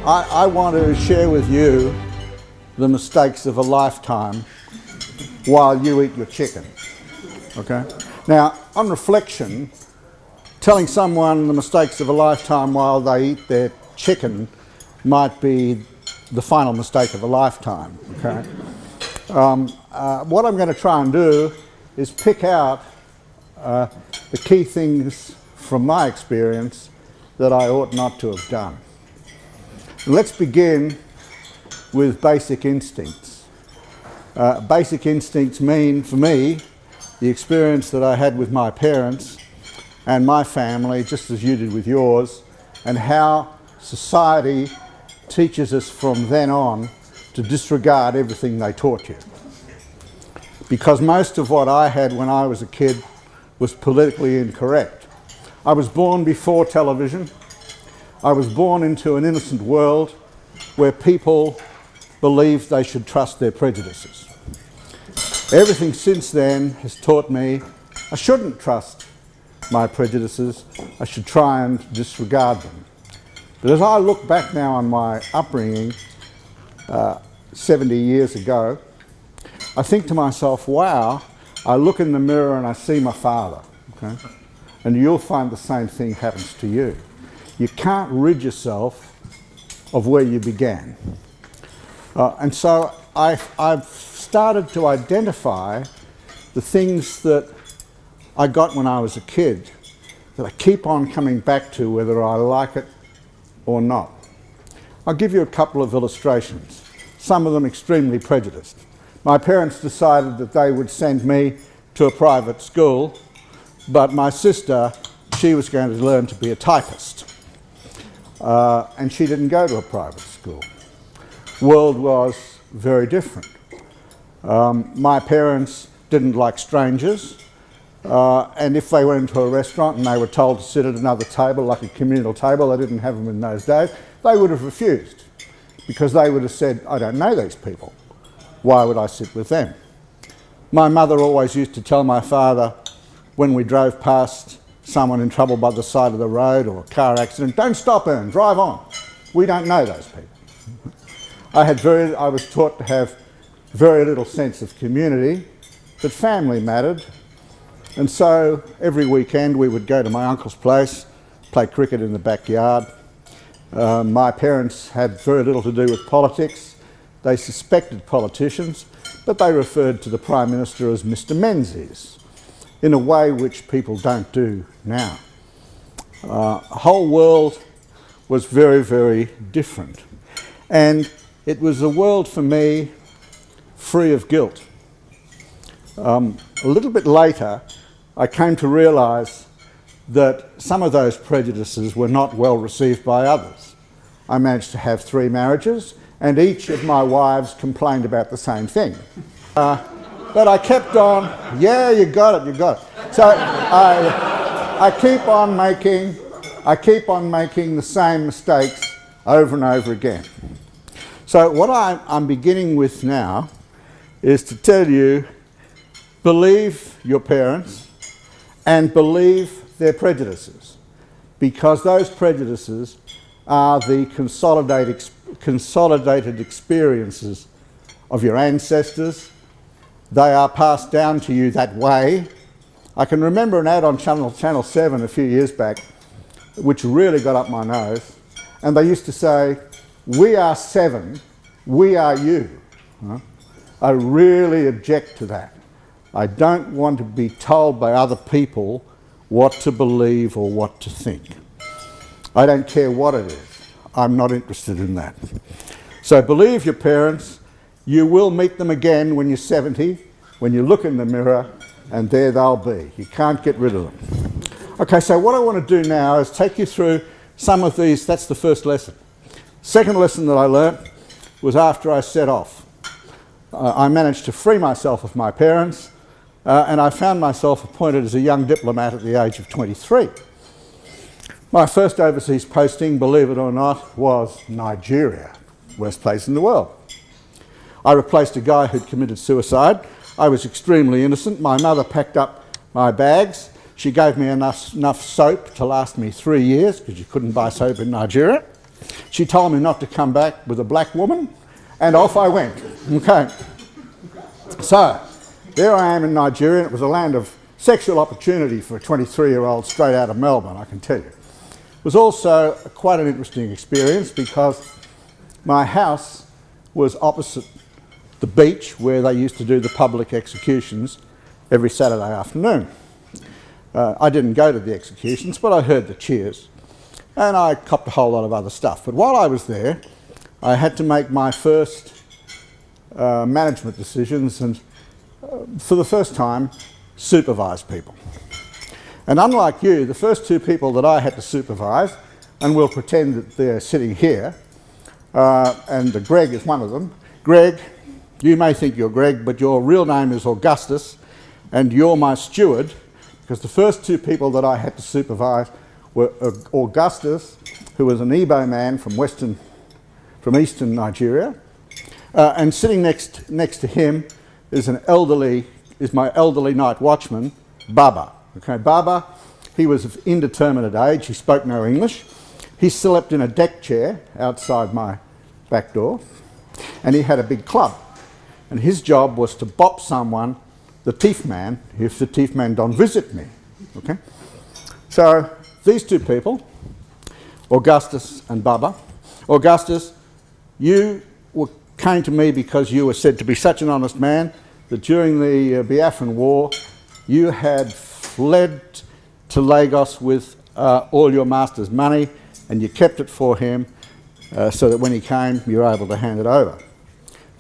I want to share with you the mistakes of a lifetime while you eat your chicken. Okay? Now, on reflection, telling someone the mistakes of a lifetime while they eat their chicken might be the final mistake of a lifetime. Okay? What I'm going to try and do is pick out the key things from my experience that I ought not to have done. Let's begin with basic instincts. Basic instincts mean, for me, the experience that I had with my parents and my family, just as you did with yours, and how society teaches us from then on to disregard everything they taught you. Because most of what I had when I was a kid was politically incorrect. I was born before television. I was born into an innocent world where people believed they should trust their prejudices. Everything since then has taught me I shouldn't trust my prejudices. I should try and disregard them. But as I look back now on my upbringing 70 years ago, I think to myself, wow, I look in the mirror and I see my father. Okay? And you'll find the same thing happens to you. You can't rid yourself of where you began. And so I've started to identify the things that I got when I was a kid that I keep on coming back to whether I like it or not. I'll give you a couple of illustrations, some of them extremely prejudiced. My parents decided that they would send me to a private school, but my sister, she was going to learn to be a typist. And she didn't go to a private school. World was very different. My parents didn't like strangers, and if they went into a restaurant and they were told to sit at another table, like a communal table, they didn't have them in those days, they would have refused, because they would have said, I don't know these people. Why would I sit with them? My mother always used to tell my father, when we drove past someone in trouble by the side of the road or a car accident, don't stop and drive on. We don't know those people. I was taught to have very little sense of community, but family mattered. And so every weekend we would go to my uncle's place, play cricket in the backyard. My parents had very little to do with politics. They suspected politicians, but they referred to the Prime Minister as Mr. Menzies, in a way which people don't do now. The whole world was very, very different. And it was a world for me free of guilt. A little bit later, I came to realise that some of those prejudices were not well received by others. I managed to have 3 marriages, and each of my wives complained about the same thing. But I kept on, yeah, you got it. So I keep on making the same mistakes over and over again. So what I'm beginning with now is to tell you, believe your parents and believe their prejudices, because those prejudices are the consolidated experiences of your ancestors. They are passed down to you that way. I can remember an ad on Channel 7 a few years back, which really got up my nose, and they used to say, we are 7, we are you. I really object to that. I don't want to be told by other people what to believe or what to think. I don't care what it is. I'm not interested in that. So believe your parents. You will meet them again when you're 70, when you look in the mirror, and there they'll be. You can't get rid of them. Okay, so what I want to do now is take you through some of these. That's the first lesson. Second lesson that I learnt was after I set off. I managed to free myself of my parents, and I found myself appointed as a young diplomat at the age of 23. My first overseas posting, believe it or not, was Nigeria, worst place in the world. I replaced a guy who'd committed suicide. I was extremely innocent. My mother packed up my bags. She gave me enough soap to last me 3 years, because you couldn't buy soap in Nigeria. She She told me not to come back with a black woman, and off I went. Okay. So, there I am in Nigeria, and it was a land of sexual opportunity for a 23-year-old straight out of Melbourne, I can tell you. It was also quite an interesting experience because my house was opposite the beach where they used to do the public executions every Saturday afternoon. I didn't go to the executions, but I heard the cheers, and I copped a whole lot of other stuff. But while I was there, I had to make my first management decisions and, for the first time, supervise people. And unlike you, the first two people that I had to supervise, and we'll pretend that they're sitting here, and Greg is one of them. Greg, you may think you're Greg, but your real name is Augustus, and you're my steward, because the first two people that I had to supervise were Augustus, who was an Igbo man from eastern Nigeria, and sitting next to him is my elderly night watchman, Baba. Okay, Baba, he was of indeterminate age, he spoke no English. He slept in a deck chair outside my back door, and he had a big club. And his job was to bop someone, the thief man, if the thief man don't visit me. Okay? So these two people, Augustus and Baba. Augustus, you came to me because you were said to be such an honest man that during the Biafran War you had fled to Lagos with all your master's money, and you kept it for him so that when he came you were able to hand it over.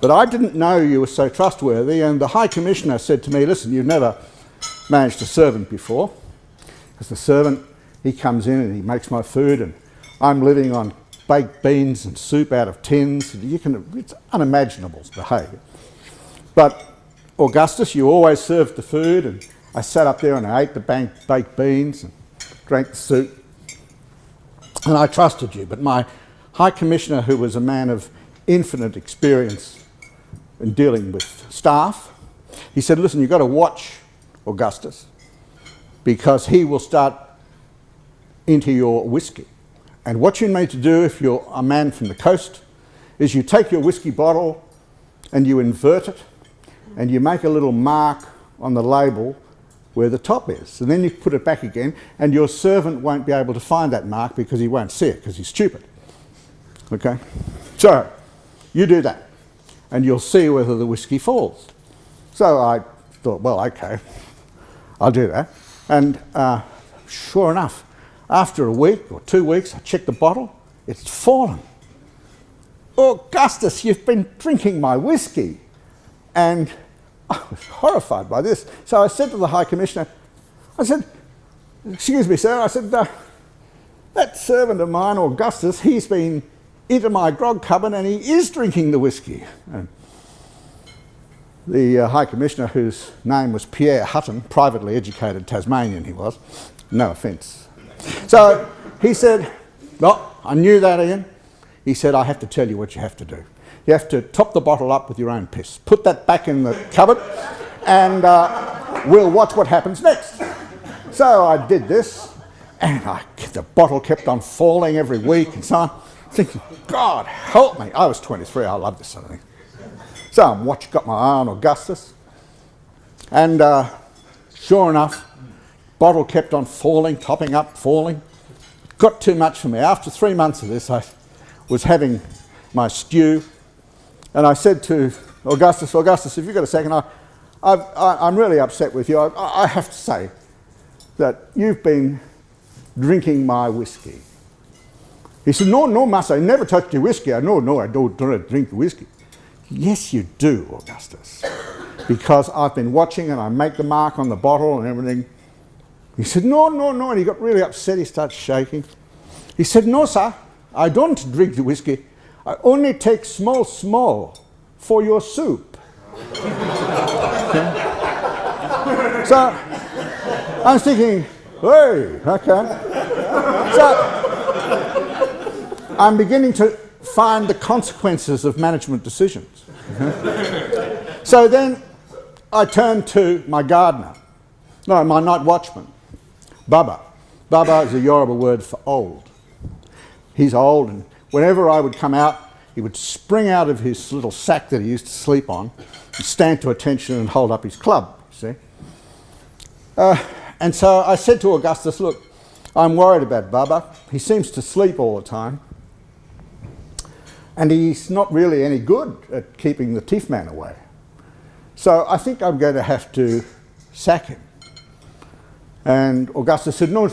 But I didn't know you were so trustworthy, and the High Commissioner said to me, listen, you've never managed a servant before, because the servant, he comes in and he makes my food, and I'm living on baked beans and soup out of tins. It's unimaginable behaviour. But Augustus, you always served the food, and I sat up there and I ate the baked beans and drank the soup, and I trusted you. But my High Commissioner, who was a man of infinite experience in dealing with staff, he said, listen, you've got to watch Augustus, because he will start into your whiskey. And what you need to do if you're a man from the coast is you take your whiskey bottle and you invert it, and you make a little mark on the label where the top is, and then you put it back again, and your servant won't be able to find that mark because he won't see it, because he's stupid. Okay? So you do that, and you'll see whether the whiskey falls. So I thought, well, okay, I'll do that. And sure enough, after a week or 2 weeks, I checked the bottle, it's fallen. Augustus, you've been drinking my whiskey. And I was horrified by this. So I said to the High Commissioner, I said, excuse me, sir, I said, that servant of mine, Augustus, he's been into my grog cupboard and he is drinking the whiskey. And the High Commissioner, whose name was Pierre Hutton, privately educated Tasmanian he was, no offence. So he said, well, I knew that, Ian. He said, I have to tell you what you have to do. You have to top the bottle up with your own piss. Put that back in the cupboard and we'll watch what happens next. So I did this, and the bottle kept on falling every week and so on. Thinking, God help me. I was 23, I love this sort of thing. So I got my eye on Augustus, and sure enough, bottle kept on falling, topping up, falling. Got too much for me. After 3 months of this, I was having my stew, and I said to Augustus, if you've got a second, I'm really upset with you. I have to say that you've been drinking my whiskey. He said, no, master, I never touched your whiskey. No, I don't drink whiskey. Yes, you do, Augustus, because I've been watching and I make the mark on the bottle and everything. He said, no, and he got really upset. He started shaking. He said, no, sir, I don't drink the whiskey. I only take small for your soup. Okay. So I'm thinking, hey, okay. So I'm beginning to find the consequences of management decisions. Okay. So then I turned to my gardener, my night watchman, Baba. Baba is a Yoruba word for old. He's old, and whenever I would come out, he would spring out of his little sack that he used to sleep on and stand to attention and hold up his club, you see. And so I said to Augustus, look, I'm worried about Bubba. He seems to sleep all the time. And he's not really any good at keeping the teeth man away. So I think I'm going to have to sack him. And Augustus said, no,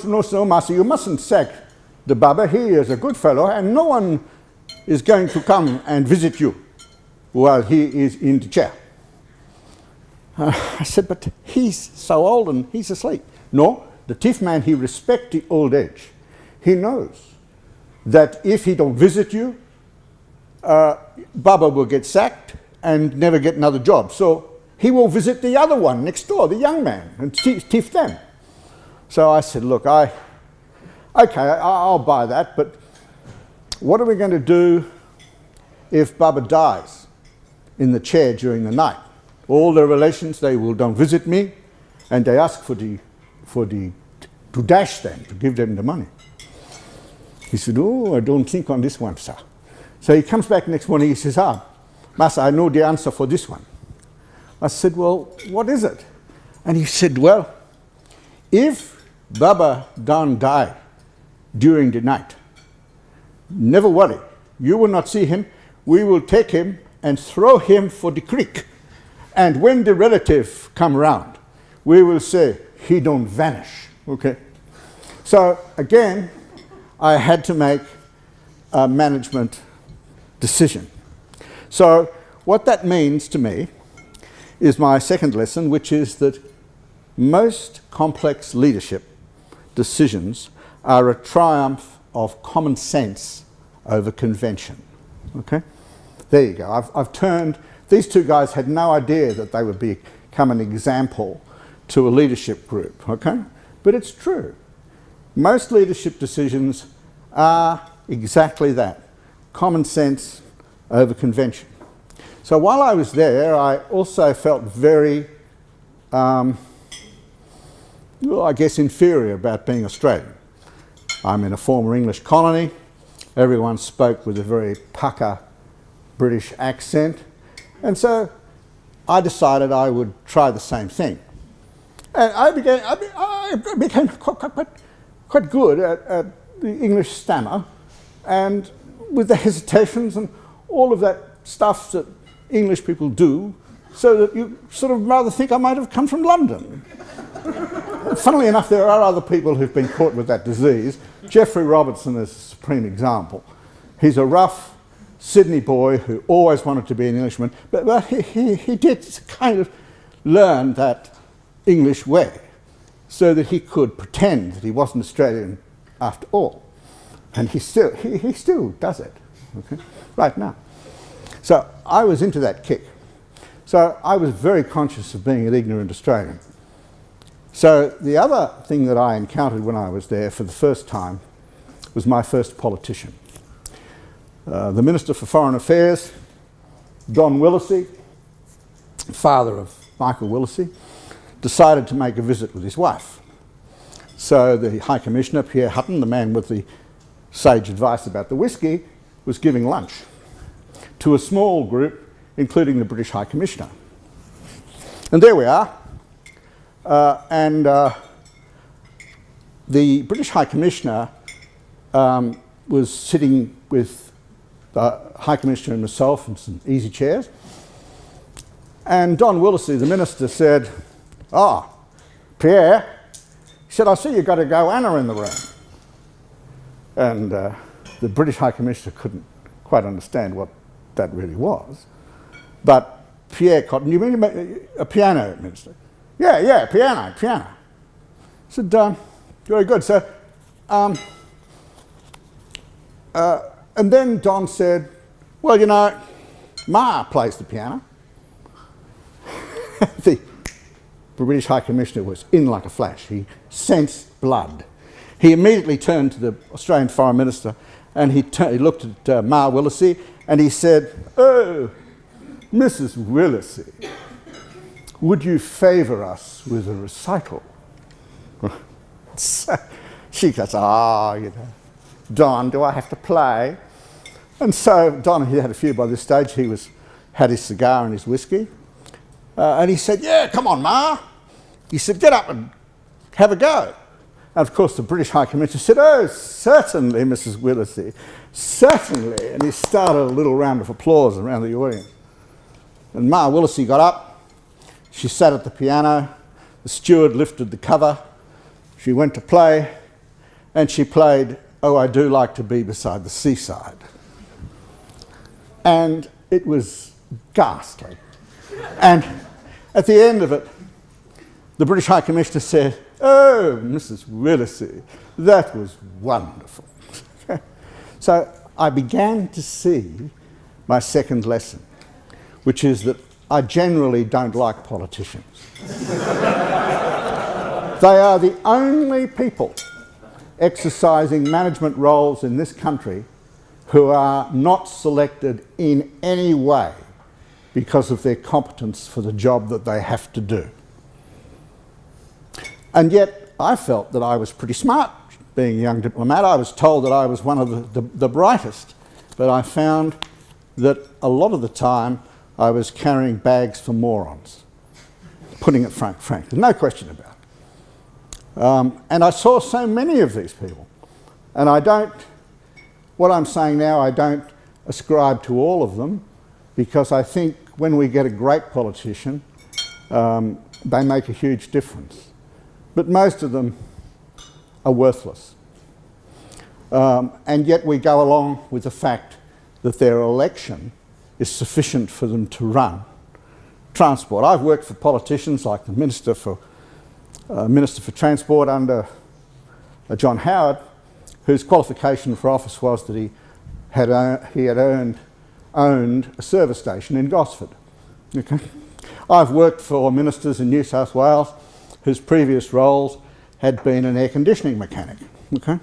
Master, you mustn't sack the Bubba. He is a good fellow, and no one is going to come and visit you while he is in the chair. I said, but he's so old and he's asleep. No, the teeth man, he respects the old age. He knows that if he don't visit you, Bubba will get sacked and never get another job. So he will visit the other one next door, the young man, and teeth them. So I said, look, I'll buy that, but what are we going to do if Bubba dies in the chair during the night? All the relations, don't visit me, and they ask to dash them, to give them the money. He said, oh, I don't think on this one, sir. So he comes back next morning, he says, Master, I know the answer for this one. I said, well, what is it? And he said, well, if Bubba don't die during the night, never worry, you will not see him. We will take him and throw him for the creek. And when the relative come around, we will say, he don't vanish, okay? So again, I had to make a management decision. So what that means to me is my second lesson, which is that most complex leadership decisions are a triumph of common sense over convention, okay? There you go. I've turned, these two guys had no idea that they would become an example to a leadership group, okay? But it's true. Most leadership decisions are exactly that, common sense over convention. So while I was there, I also felt very, I guess, inferior about being Australian. I'm in a former English colony. Everyone spoke with a very pucker British accent. And so I decided I would try the same thing. And I became quite good at the English stammer, and with the hesitations and all of that stuff that English people do, so that you sort of rather think I might have come from London. Funnily enough, there are other people who've been caught with that disease. Geoffrey Robertson is a supreme example. He's a rough Sydney boy who always wanted to be an Englishman, but he did kind of learn that English way so that he could pretend that he wasn't Australian after all. And he still does it, okay, right now. So I was into that kick. So I was very conscious of being an ignorant Australian. So the other thing that I encountered when I was there for the first time was my first politician. The Minister for Foreign Affairs, Don Willacy, father of Michael Willacy, decided to make a visit with his wife. So the High Commissioner, Pierre Hutton, the man with the sage advice about the whiskey, was giving lunch to a small group, including the British High Commissioner. And there we are. The British High Commissioner was sitting with the High Commissioner and myself in some easy chairs. And Don Willacy, the minister, said, Pierre, he said, I see you've got a goanna in the room. And the British High Commissioner couldn't quite understand what that really was. But Pierre Cotton, you mean a piano, Minister? Yeah, piano. I said, very good. So, and then Don said, well, you know, Ma plays the piano. The British High Commissioner was in like a flash. He sensed blood. He immediately turned to the Australian Foreign Minister and he looked at Ma Willacy and he said, oh, Mrs. Willacy, would you favour us with a recital? So she goes, you know, Don, do I have to play? And so Don, he had a few by this stage. He had his cigar and his whiskey. And he said, "Yeah, come on, Ma." He said, "Get up and have a go." And of course the British High Commissioner said, "Oh, certainly, Mrs. Willacy, certainly." And he started a little round of applause around the audience. And Ma Willacy got up. She sat at the piano. The steward lifted the cover. She went to play. And she played "Oh, I Do Like to Be Beside the Seaside." And it was ghastly. And at the end of it, the British High Commissioner said, "Oh, Mrs. Willacy, that was wonderful." So I began to see my second lesson, which is that I generally don't like politicians. They are the only people exercising management roles in this country who are not selected in any way because of their competence for the job that they have to do. And yet I felt that I was pretty smart being a young diplomat. I was told that I was one of the brightest, but I found that a lot of the time I was carrying bags for morons, putting it frankly, no question about it. And I saw so many of these people, and what I'm saying now, I don't ascribe to all of them, because I think when we get a great politician, they make a huge difference. But most of them are worthless. And yet we go along with the fact that their election is sufficient for them to run transport. I've worked for politicians like the Minister for Transport under John Howard, whose qualification for office was that he had owned a service station in Gosford. Okay. I've worked for ministers in New South Wales whose previous roles had been an air conditioning mechanic. Okay.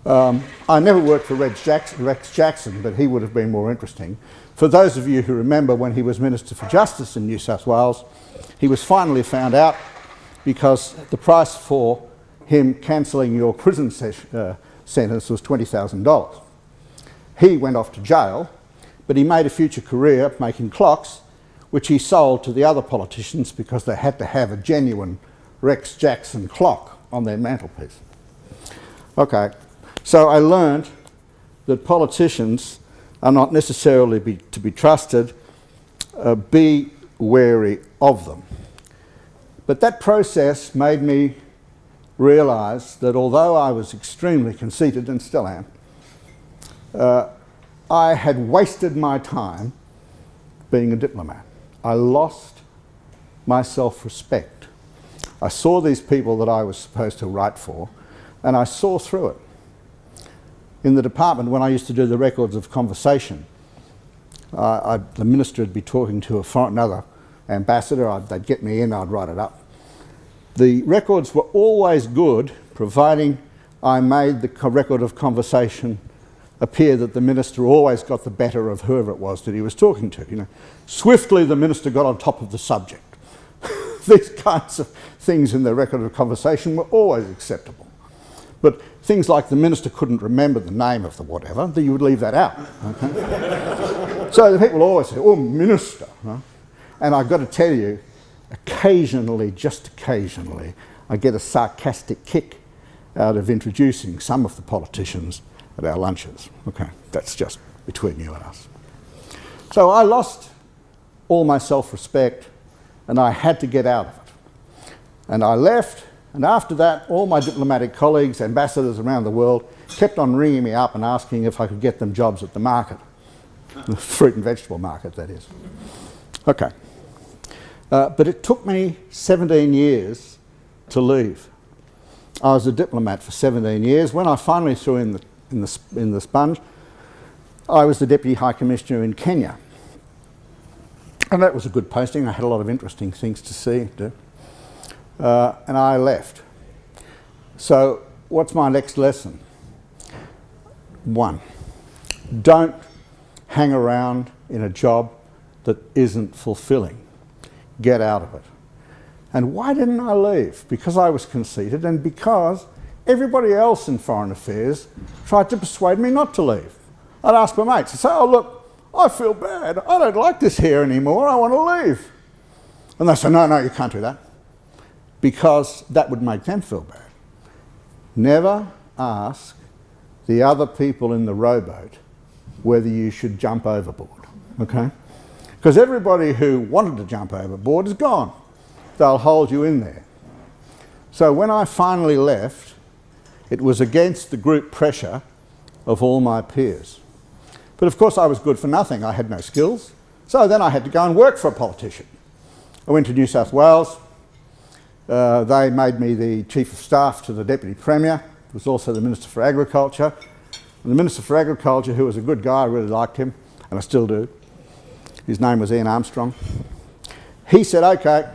I never worked for Rex Jackson, but he would have been more interesting. For those of you who remember when he was Minister for Justice in New South Wales, he was finally found out because the price for him cancelling your prison sentence was $20,000. He went off to jail, but he made a future career making clocks, which he sold to the other politicians because they had to have a genuine Rex Jackson clock on their mantelpiece. Okay, so I learned that politicians are not necessarily to be trusted. Be wary of them. But that process made me realise that although I was extremely conceited, and still am, I had wasted my time being a diplomat. I lost my self-respect. I saw these people that I was supposed to write for, and I saw through it. In the department, when I used to do the records of conversation, the minister would be talking to another ambassador, they'd get me in, I'd write it up. The records were always good, providing I made the record of conversation appear that the minister always got the better of whoever it was that he was talking to. You know, swiftly the minister got on top of the subject. These kinds of things in the record of conversation were always acceptable. But things like the minister couldn't remember the name of the whatever, you would leave that out. Okay? So the people always say, "Oh, minister." Right? And I've got to tell you, occasionally, just occasionally, I get a sarcastic kick out of introducing some of the politicians at our lunches. Okay, that's just between you and us. So I lost all my self-respect and I had to get out of it. And I left, and after that, all my diplomatic colleagues, ambassadors around the world, kept on ringing me up and asking if I could get them jobs at the market. The fruit and vegetable market, that is. Okay. But it took me 17 years to leave. I was a diplomat for 17 years. When I finally threw in the sponge, I was the Deputy High Commissioner in Kenya. And that was a good posting. I had a lot of interesting things to see and do. And I left. So what's my next lesson? 1, don't hang around in a job that isn't fulfilling. Get out of it. And why didn't I leave? Because I was conceited and because everybody else in foreign affairs tried to persuade me not to leave. I'd ask my mates, I'd say, oh look, I feel bad, I don't like this here anymore, I want to leave. And they say, no, you can't do that. Because that would make them feel bad. Never ask the other people in the rowboat whether you should jump overboard, okay? Because everybody who wanted to jump overboard is gone. They'll hold you in there. So when I finally left, it was against the group pressure of all my peers. But of course I was good for nothing. I had no skills. So then I had to go and work for a politician. I went to New South Wales. They made me the Chief of Staff to the Deputy Premier, who was also the Minister for Agriculture. And the Minister for Agriculture, who was a good guy, I really liked him, and I still do. His name was Ian Armstrong. He said, okay,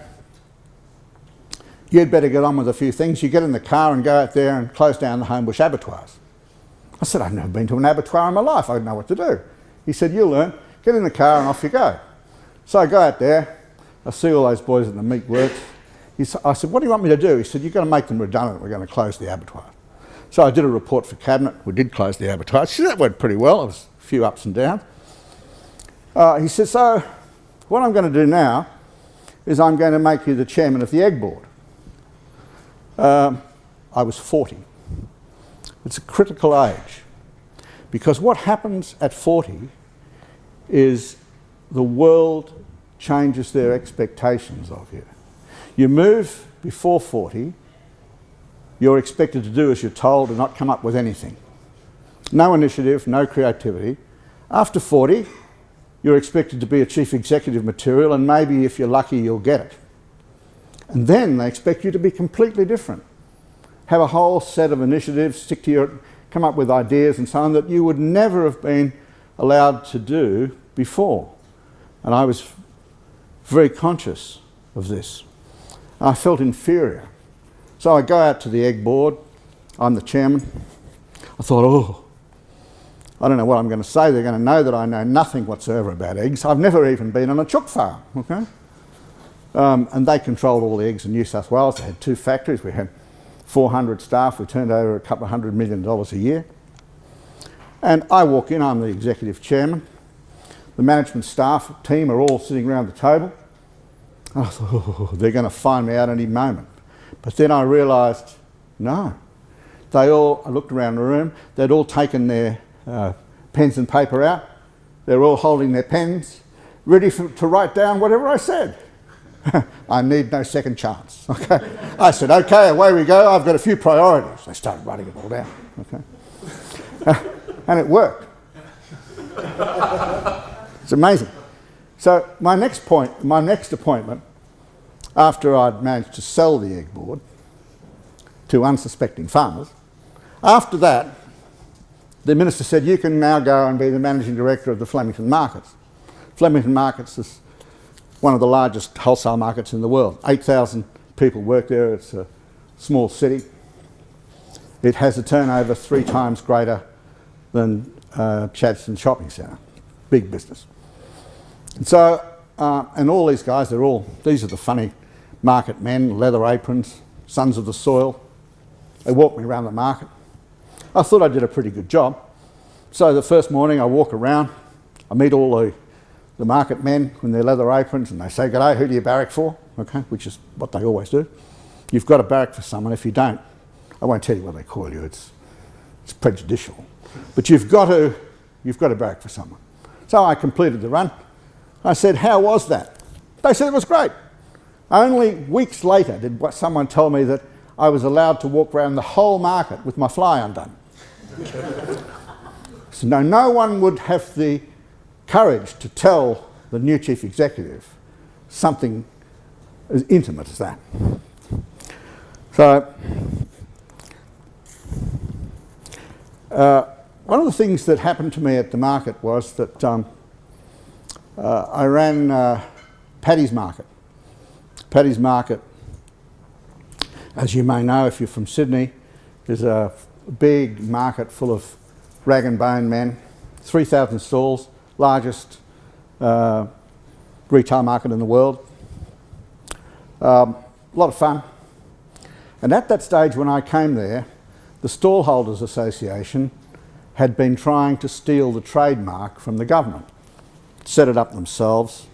you'd better get on with a few things. You get in the car and go out there and close down the Homebush abattoirs. I said, I've never been to an abattoir in my life. I don't know what to do. He said, you'll learn. Get in the car and off you go. So I go out there. I see all those boys in the meat works. I said, what do you want me to do? He said, you've got to make them redundant. We're going to close the abattoir. So I did a report for Cabinet. We did close the abattoir. So that went pretty well. There was a few ups and downs. He said, so what I'm going to do now is I'm going to make you the chairman of the egg board. I was 40. It's a critical age. Because what happens at 40 is the world changes their expectations of you. You move before 40, you're expected to do as you're told and not come up with anything. No initiative, no creativity. After 40, you're expected to be a chief executive material, and maybe if you're lucky, you'll get it. And then they expect you to be completely different. Have a whole set of initiatives, come up with ideas and so on that you would never have been allowed to do before. And I was very conscious of this. I felt inferior. So I go out to the egg board. I'm the chairman. I thought, oh, I don't know what I'm going to say. They're going to know that I know nothing whatsoever about eggs. I've never even been on a chook farm, okay? And they controlled all the eggs in New South Wales. They had 2 factories. We had 400 staff. We turned over $200 million a year. And I walk in. I'm the executive chairman. The management staff team are all sitting around the table. I thought, oh, they're going to find me out any moment. But then I realised, no. I looked around the room, they'd all taken their pens and paper out. They're all holding their pens, ready to write down whatever I said. I need no second chance, okay? I said, okay, away we go. I've got a few priorities. They started writing it all down, okay? And it worked. It's amazing. So my next appointment, after I'd managed to sell the egg board to unsuspecting farmers, after that, the minister said, you can now go and be the managing director of the Flemington Markets. Flemington Markets is one of the largest wholesale markets in the world. 8,000 people work there. It's a small city. It has a turnover 3 times greater than Chadstone Shopping Centre. Big business. And so, and all these guys, these are the funny market men, leather aprons, sons of the soil. They walk me around the market. I thought I did a pretty good job. So the first morning I walk around, I meet all the market men in their leather aprons, and they say, g'day, who do you barrack for? Okay, which is what they always do. You've got to barrack for someone. If you don't, I won't tell you what they call you, it's prejudicial. But you've got to barrack for someone. So I completed the run. I said, how was that? They said it was great. Only weeks later did someone tell me that I was allowed to walk around the whole market with my fly undone. So no one would have the courage to tell the new chief executive something as intimate as that. So one of the things that happened to me at the market was that I ran Paddy's Market. Paddy's Market, as you may know if you're from Sydney, is a big market full of rag and bone men, 3,000 stalls, largest retail market in the world. A lot of fun. And at that stage when I came there, the Stallholders Association had been trying to steal the trademark from the government, set it up themselves,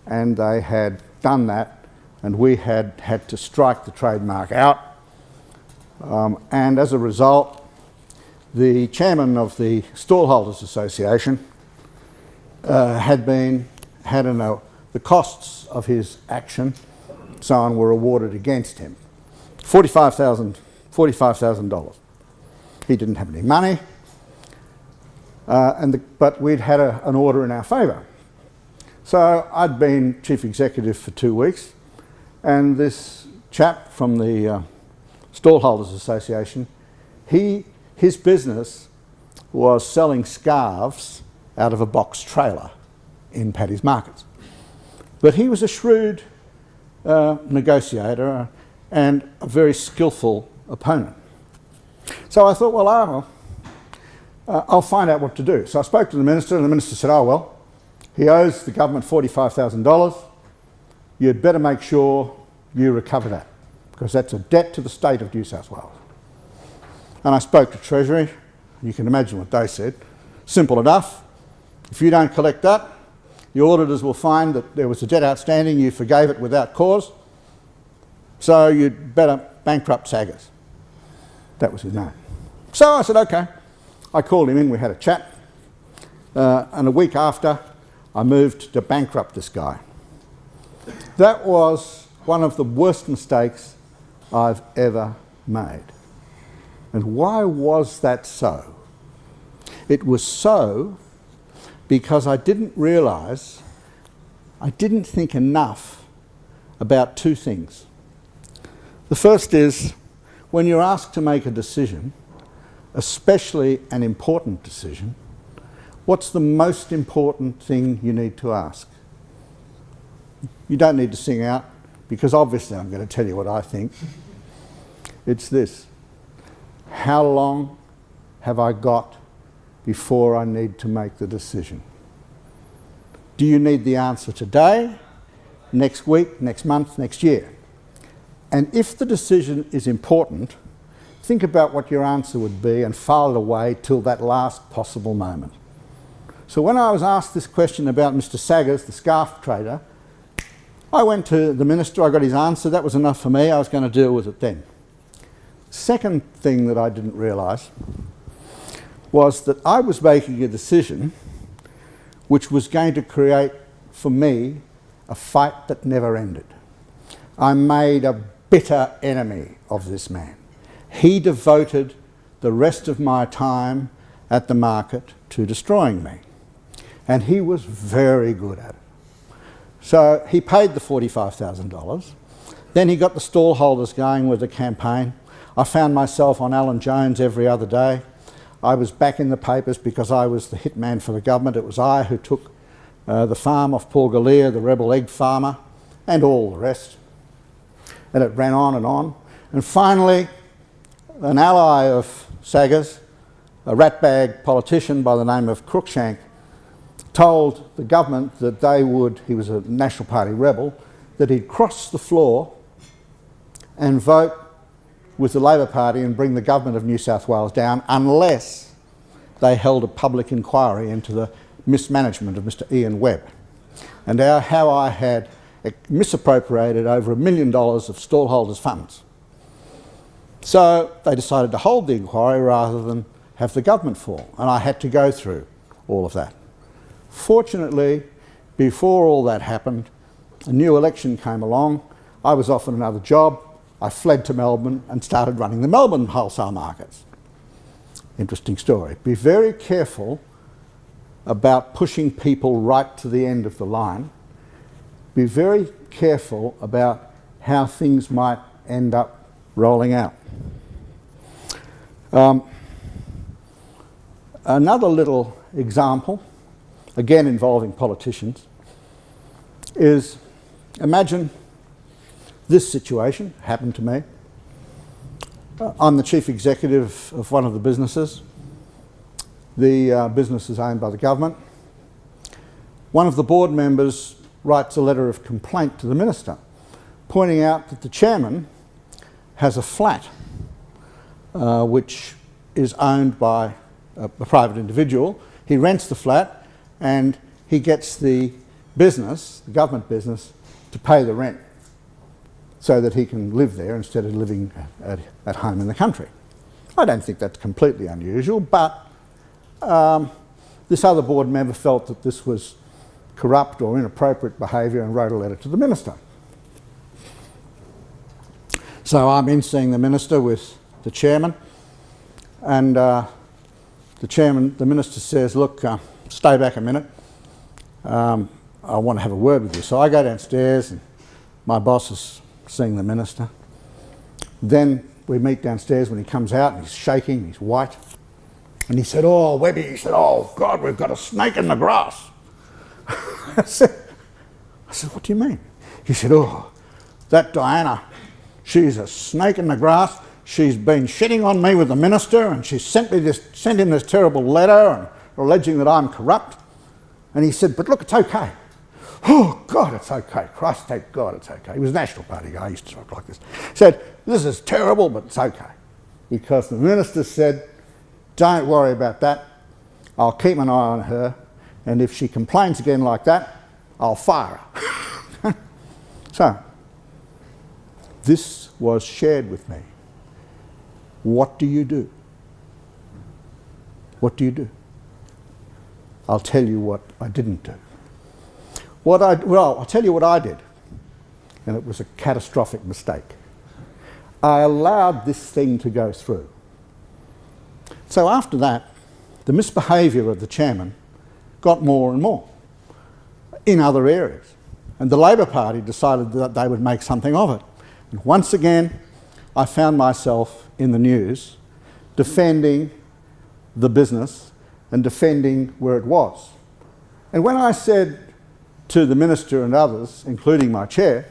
and they had done that, and we had had to strike the trademark out. And as a result, the chairman of the Stallholders Association the costs of his action, so on, were awarded against him. $45,000. He didn't have any money, but we'd had an order in our favour. So I'd been chief executive for 2 weeks, and this chap from the Stallholders Association, his business was selling scarves out of a box trailer in Paddy's Markets. But he was a shrewd negotiator and a very skillful opponent. So I thought, well, I'll find out what to do. So I spoke to the minister, and the minister said, oh, well, he owes the government $45,000. You'd better make sure you recover that, because that's a debt to the state of New South Wales. And I spoke to Treasury. You can imagine what they said. Simple enough. If you don't collect that, the auditors will find that there was a debt outstanding, you forgave it without cause, so you'd better bankrupt Saggers. That was his name. So I said, okay. I called him in, we had a chat, and a week after, I moved to bankrupt this guy. That was one of the worst mistakes I've ever made. And why was that so? It was so because I didn't realise, I didn't think enough about two things. The first is, when you're asked to make a decision, especially an important decision, what's the most important thing you need to ask? You don't need to sing out, because obviously I'm going to tell you what I think. It's this: how long have I got before I need to make the decision? Do you need the answer today, next week, next month, next year? And if the decision is important, think about what your answer would be and file it away till that last possible moment. So when I was asked this question about Mr. Saggers, the scarf trader, I went to the minister, I got his answer, that was enough for me, I was going to deal with it then. Second thing that I didn't realise was that I was making a decision which was going to create, for me, a fight that never ended. I made a bitter enemy of this man. He devoted the rest of my time at the market to destroying me. And he was very good at it. So he paid the $45,000. Then he got the stallholders going with the campaign. I found myself on Alan Jones every other day. I was back in the papers because I was the hitman for the government. It was I who took the farm off Paul Galea, the rebel egg farmer, and all the rest. And it ran on and on. And finally, an ally of Saggers, a ratbag politician by the name of Cruikshank, told the government that they would, he was a National Party rebel, that he'd cross the floor and vote with the Labor Party and bring the government of New South Wales down unless they held a public inquiry into the mismanagement of Mr. Ian Webb and how I had misappropriated over $1 million of stallholders' funds. So they decided to hold the inquiry rather than have the government fall, and I had to go through all of that. Fortunately, before all that happened, a new election came along. I was offered another job. I fled to Melbourne and started running the Melbourne wholesale markets. Interesting story. Be very careful about pushing people right to the end of the line. Be very careful about how things might end up rolling out. Another little example, again involving politicians, is imagine this situation happened to me. I'm the chief executive of one of the businesses. The business is owned by the government. One of the board members writes a letter of complaint to the minister, pointing out that the chairman has a flat which is owned by a private individual. He rents the flat and he gets the business, the government business, to pay the rent so that he can live there instead of living at home in the country. I don't think that's completely unusual, but this other board member felt that this was corrupt or inappropriate behaviour and wrote a letter to the minister. So I'm in seeing the minister with the chairman, and the minister says, look, stay back a minute. I want to have a word with you. So I go downstairs and my boss is seeing the minister. Then we meet downstairs when he comes out and he's shaking, he's white. And he said, oh, Webby, he said, oh, God, we've got a snake in the grass. I said, what do you mean? He said, oh, that Diana, she's a snake in the grass. She's been shitting on me with the minister and she sent him this terrible letter and alleging that I'm corrupt. And he said, but look, it's okay. Oh, God, it's okay. Christ, thank God it's okay. He was a National Party guy. He used to talk like this. He said, this is terrible, but it's okay. Because the minister said, don't worry about that. I'll keep an eye on her. And if she complains again like that, I'll fire her. So, this was shared with me. What do you do? What do you do? I'll tell you what I didn't do. I'll tell you what I did, and it was a catastrophic mistake. I allowed this thing to go through. So after that, the misbehaviour of the chairman got more and more in other areas, and the Labor Party decided that they would make something of it. And once again, I found myself in the news defending the business and defending where it was. And when I said to the minister and others, including my chair,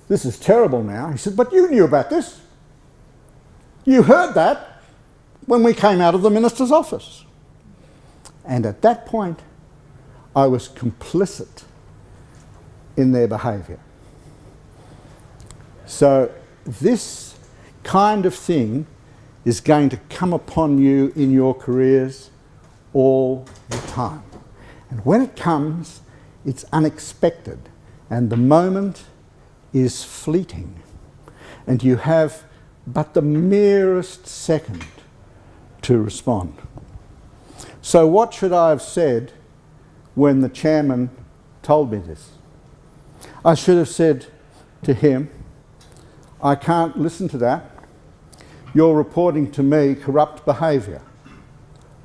this is terrible now, he said, but you knew about this. You heard that when we came out of the minister's office. And at that point, I was complicit in their behaviour. So this kind of thing is going to come upon you in your careers all the time. And when it comes, it's unexpected, and the moment is fleeting, and you have but the merest second to respond. So what should I have said when the chairman told me this? I should have said to him, I can't listen to that. You're reporting to me corrupt behaviour.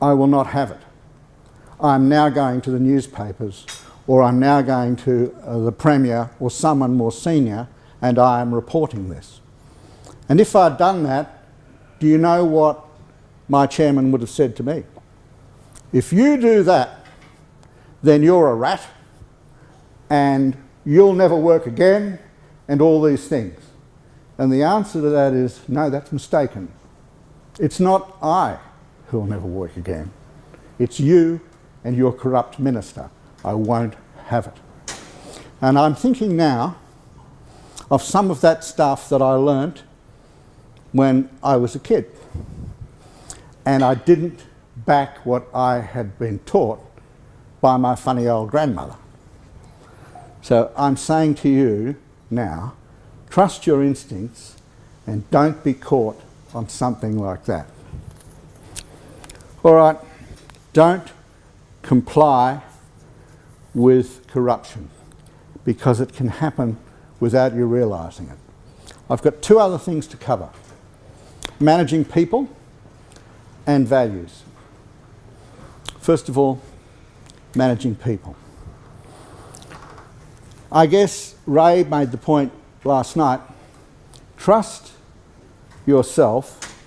I will not have it. I'm now going to the newspapers, or I'm now going to the Premier or someone more senior, and I am reporting this. And if I'd done that, do you know what my chairman would have said to me? If you do that, then you're a rat, and you'll never work again, and all these things. And the answer to that is, no, that's mistaken. It's not I who will never work again. It's you and your corrupt minister. I won't have it. And I'm thinking now of some of that stuff that I learnt when I was a kid. And I didn't back what I had been taught by my funny old grandmother. So I'm saying to you now, trust your instincts and don't be caught on something like that. All right, don't comply with corruption, because it can happen without you realising it. I've got two other things to cover: managing people and values. First of all, managing people. I guess Ray made the point last night, trust yourself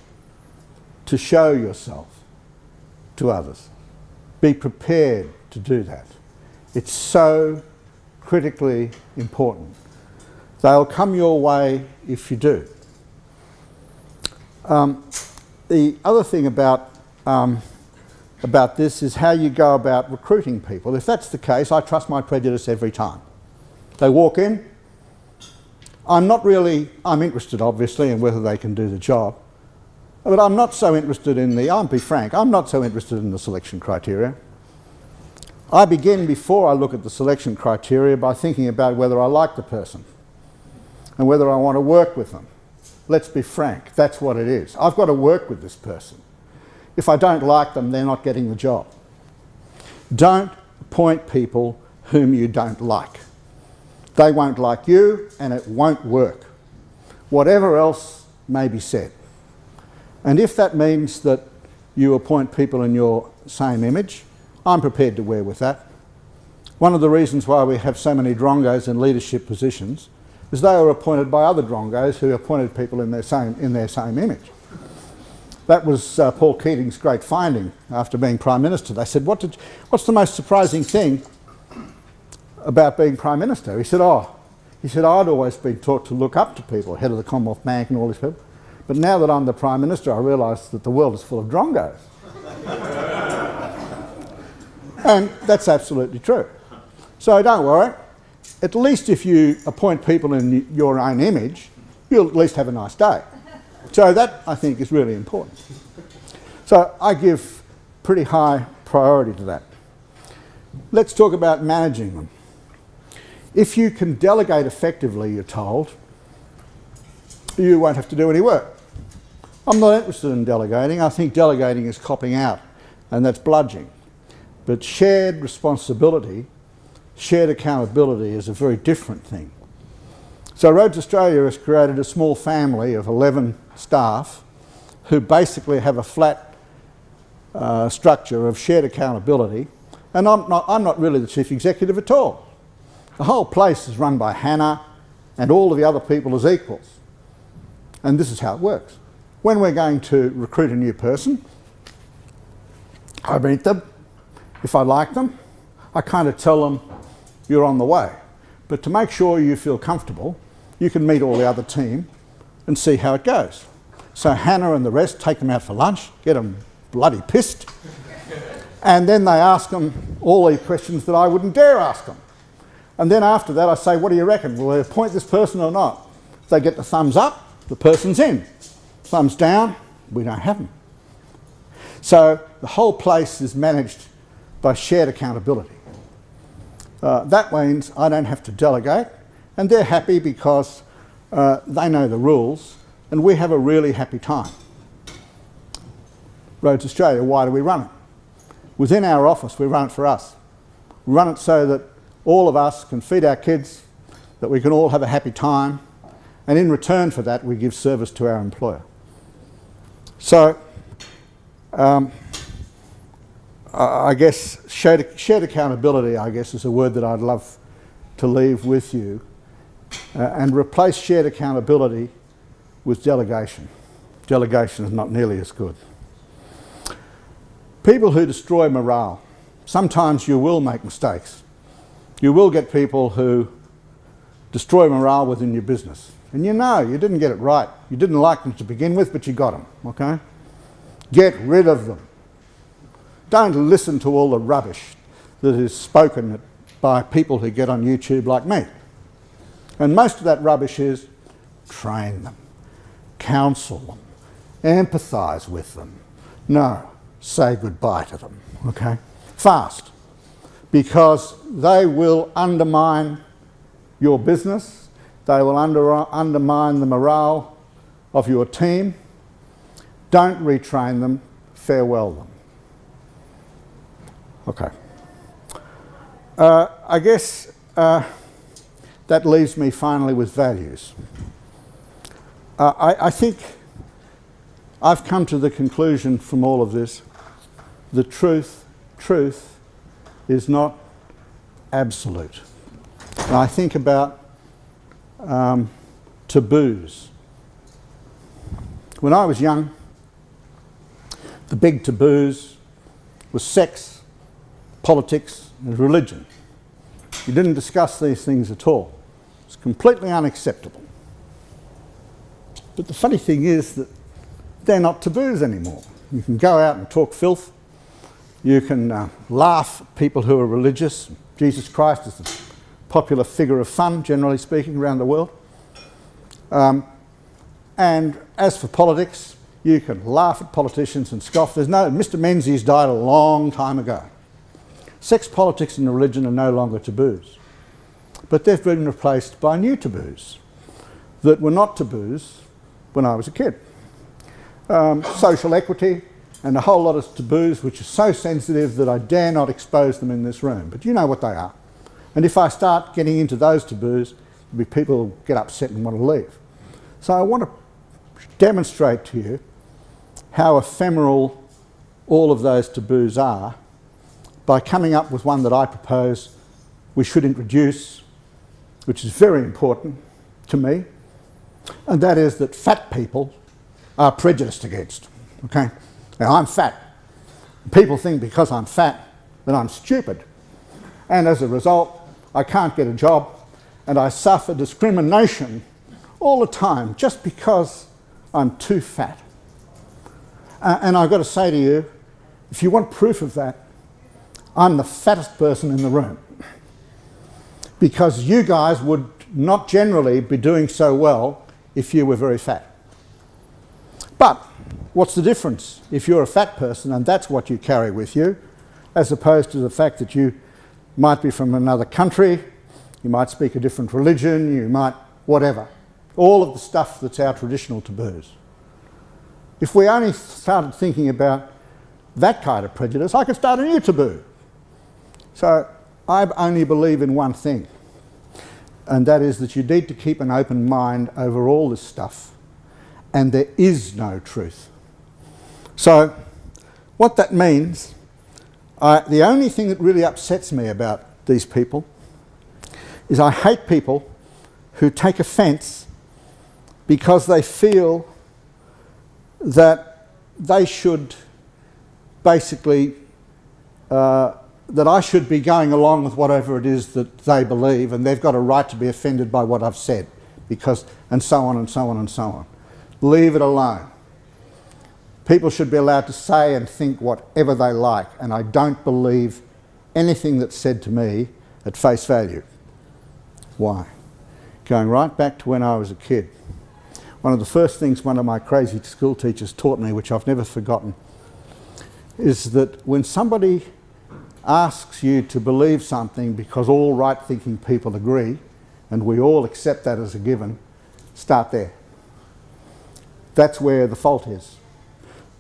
to show yourself to others. Be prepared to do that. It's so critically important. They'll come your way if you do. The other thing about this is how you go about recruiting people. If that's the case, I trust my prejudice every time. They walk in, I'm interested obviously in whether they can do the job, But I'm not so interested in I'll be frank, I'm not so interested in the selection criteria. I begin, before I look at the selection criteria, by thinking about whether I like the person and whether I want to work with them. Let's be frank, that's what it is. I've got to work with this person. If I don't like them, they're not getting the job. Don't appoint people whom you don't like. They won't like you and it won't work, whatever else may be said. And if that means that you appoint people in your same image, I'm prepared to wear with that. One of the reasons why we have so many drongos in leadership positions is they were appointed by other drongos who appointed people in their same image. That was Paul Keating's great finding after being Prime Minister. They said, what's the most surprising thing about being Prime Minister? He said, I'd always been taught to look up to people, head of the Commonwealth Bank and all these people. But now that I'm the Prime Minister, I realise that the world is full of drongos. And that's absolutely true. So don't worry. At least if you appoint people in your own image, you'll at least have a nice day. So that, I think, is really important. So I give pretty high priority to that. Let's talk about managing them. If you can delegate effectively, you're told, you won't have to do any work. I'm not interested in delegating. I think delegating is copping out, and that's bludgeoning. But shared responsibility, shared accountability is a very different thing. So Roads Australia has created a small family of 11 staff who basically have a flat structure of shared accountability, and I'm not really the chief executive at all. The whole place is run by Hannah and all of the other people as equals. And this is how it works. When we're going to recruit a new person, I meet them. If I like them, I kind of tell them, you're on the way. But to make sure you feel comfortable, you can meet all the other team and see how it goes. So Hannah and the rest take them out for lunch, get them bloody pissed, and then they ask them all these questions that I wouldn't dare ask them. And then after that I say, what do you reckon? Will they appoint this person or not? If they get the thumbs up, the person's in. Thumbs down, we don't have them. So the whole place is managed by shared accountability. That means I don't have to delegate, and they're happy because they know the rules, and we have a really happy time. Roads Australia, why do we run it? Within our office, we run it for us. We run it so that all of us can feed our kids, that we can all have a happy time, and in return for that, we give service to our employer. So, I guess shared accountability, I guess, is a word that I'd love to leave with you, and replace shared accountability with delegation. Delegation is not nearly as good. People who destroy morale. Sometimes you will make mistakes. You will get people who destroy morale within your business. And you know, you didn't get it right. You didn't like them to begin with, but you got them, okay? Get rid of them. Don't listen to all the rubbish that is spoken by people who get on YouTube like me. And most of that rubbish is train them, counsel them, empathise with them. No, say goodbye to them, okay? Fast, because they will undermine your business, they will undermine the morale of your team. Don't retrain them, farewell them. Okay. I guess that leaves me finally with values. I think I've come to the conclusion from all of this, the truth is not absolute. And I think about taboos. When I was young, the big taboos was sex, politics and religion. You didn't discuss these things at all. It's completely unacceptable. But the funny thing is that they're not taboos anymore. You can go out and talk filth. You can laugh at people who are religious. Jesus Christ is a popular figure of fun, generally speaking, around the world. And as for politics, You can laugh at politicians and scoff. There's no, Mr. Menzies died a long time ago. Sex, politics and religion are no longer taboos. But they've been replaced by new taboos that were not taboos when I was a kid. Social equity and a whole lot of taboos which are so sensitive that I dare not expose them in this room. But you know what they are. And if I start getting into those taboos, there'll be people who get upset and want to leave. So I want to demonstrate to you how ephemeral all of those taboos are by coming up with one that I propose we should introduce, which is very important to me, and that is that fat people are prejudiced against. Okay? Now, I'm fat. People think because I'm fat that I'm stupid, and as a result I can't get a job and I suffer discrimination all the time just because I'm too fat. And I've got to say to you, if you want proof of that, I'm the fattest person in the room, because you guys would not generally be doing so well if you were very fat. But what's the difference if you're a fat person and that's what you carry with you, as opposed to the fact that you might be from another country, you might speak a different religion, you might whatever. All of the stuff that's our traditional taboos. If we only started thinking about that kind of prejudice, I could start a new taboo. So I only believe in one thing, and that is that you need to keep an open mind over all this stuff, and there is no truth. So what that means, the only thing that really upsets me about these people is I hate people who take offence because they feel that they should basically, that I should be going along with whatever it is that they believe, and they've got a right to be offended by what I've said, because, and so on and so on and so on. Leave it alone. People should be allowed to say and think whatever they like, and I don't believe anything that's said to me at face value. Why? Going right back to when I was a kid, one of the first things one of my crazy school teachers taught me, which I've never forgotten, is that when somebody asks you to believe something because all right-thinking people agree, and we all accept that as a given, start there. That's where the fault is.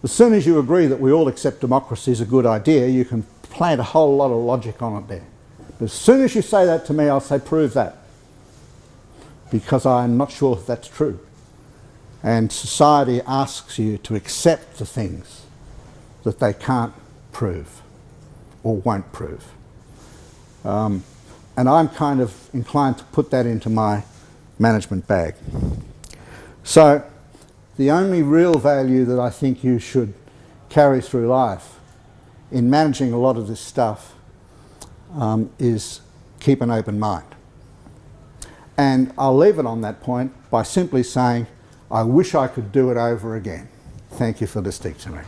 As soon as you agree that we all accept democracy is a good idea, you can plant a whole lot of logic on it there. But as soon as you say that to me, I'll say, prove that. Because I'm not sure if that's true. And society asks you to accept the things that they can't prove or won't prove. And I'm kind of inclined to put that into my management bag. So the only real value that I think you should carry through life in managing a lot of this stuff is keep an open mind. And I'll leave it on that point by simply saying, I wish I could do it over again. Thank you for listening to me.